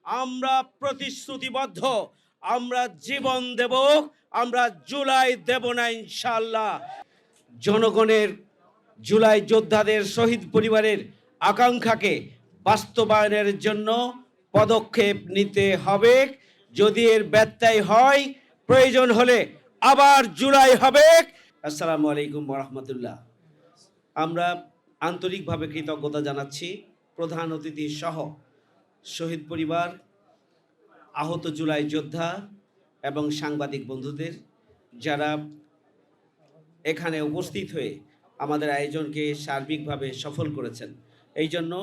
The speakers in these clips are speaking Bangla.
আমরা প্রতিশ্রুতিবদ্ধ, আমরা জীবন দেব, আমরা জুলাই দেব না ইনশাআল্লাহ। জনগণের, জুলাই যোদ্ধাদের, শহীদ পরিবারের আকাঙ্ক্ষাকে বাস্তবায়নের জন্য পদক্ষেপ নিতে হবে। যদি এর ব্যত্যয় হয়, প্রয়োজন হলে আবার জুলাই হবে। আসসালামু আলাইকুম ওয়া রাহমাতুল্লাহ। আমরা আন্তরিকভাবে কৃতজ্ঞতা জানাচ্ছি প্রধান অতিথি সহ শহীদ পরিবার, আহত জুলাই যোদ্ধা এবং সাংবাদিক বন্ধুদের, যারা এখানে উপস্থিত হয়ে আমাদের আয়োজনকে সার্বিকভাবে সফল করেছেন। এই জন্য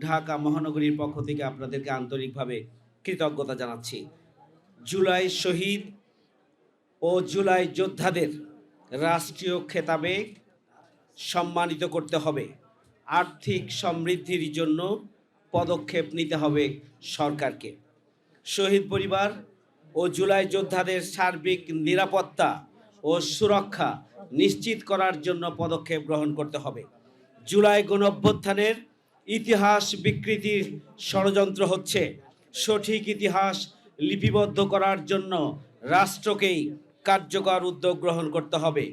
ঢাকা মহানগরীর পক্ষ থেকে আপনাদেরকে আন্তরিকভাবে কৃতজ্ঞতা জানাচ্ছি। জুলাই শহীদ ও জুলাই যোদ্ধাদের রাষ্ট্রীয় খেতাবে সম্মানিত করতে হবে। আর্থিক সমৃদ্ধির জন্য পদক্ষেপ নিতে হবে সরকারকে। শহীদ পরিবার ও জুলাই যোদ্ধাদের সার্বিক নিরাপত্তা ও সুরক্ষা নিশ্চিত করার জন্য পদক্ষেপ গ্রহণ করতে হবে। জুলাই গণঅভ্যুত্থানের ইতিহাস বিকৃতির ষড়যন্ত্র হচ্ছে। সঠিক ইতিহাস লিপিবদ্ধ করার জন্য রাষ্ট্রকেই কার্যকর উদ্যোগ গ্রহণ করতে হবে।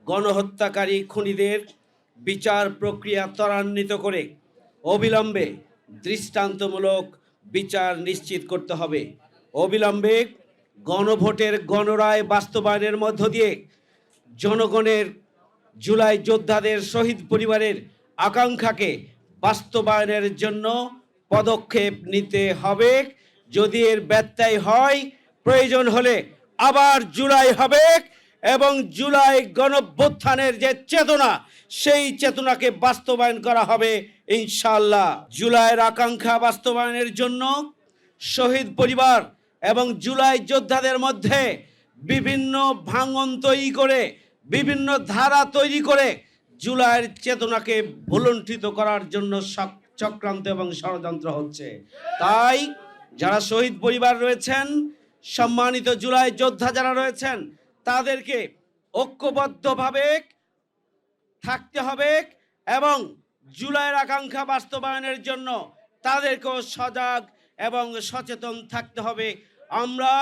গণহত্যাকারী খুনিদের বিচার প্রক্রিয়া ত্বরান্বিত করে অবিলম্বে দৃষ্টান্তমূলক বিচার নিশ্চিত করতে হবে। অবিলম্বে গণভোটের গণরায় বাস্তবায়নের মধ্য দিয়ে জনগণের, জুলাই যোদ্ধাদের, শহীদ পরিবারের আকাঙ্ক্ষাকে বাস্তবায়নের জন্য পদক্ষেপ নিতে হবে। যদি এর ব্যত্যয় হয়, প্রয়োজন হলে আবার জুলাই হবে এবং জুলাই গণঅভ্যুত্থানের যে চেতনা, সেই চেতনাকে বাস্তবায়ন করা হবে ইনশাআল্লাহ। জুলাইয়ের আকাঙ্ক্ষা বাস্তবায়নের জন্য শহীদ পরিবার এবং জুলাই যোদ্ধাদের মধ্যে বিভিন্ন ভাঙন তৈরি করে, বিভিন্ন ধারা তৈরি করে জুলাইয়ের চেতনাকে ভুলুণ্ঠিত করার জন্য চক্রান্ত এবং ষড়যন্ত্র হচ্ছে। তাই যারা শহীদ পরিবার রয়েছেন, সম্মানিত জুলাই যোদ্ধা যারা রয়েছেন, তাদেরকে ঐক্যবদ্ধভাবে থাকতে হবে এবং জুলাইয়ের আকাঙ্ক্ষা বাস্তবায়নের জন্য তাদেরকেও সজাগ এবং সচেতন থাকতে হবে। আমরা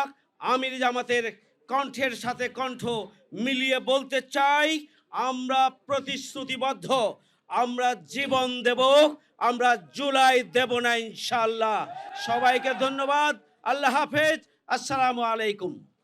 আমির জামাতের কণ্ঠের সাথে কণ্ঠ মিলিয়ে বলতে চাই, আমরা প্রতিশ্রুতিবদ্ধ, আমরা জীবন দেব, আমরা জুলাই দেব না ইনশাআল্লাহ। সবাইকে ধন্যবাদ। আল্লাহ হাফেজ। আসসালামু আলাইকুম।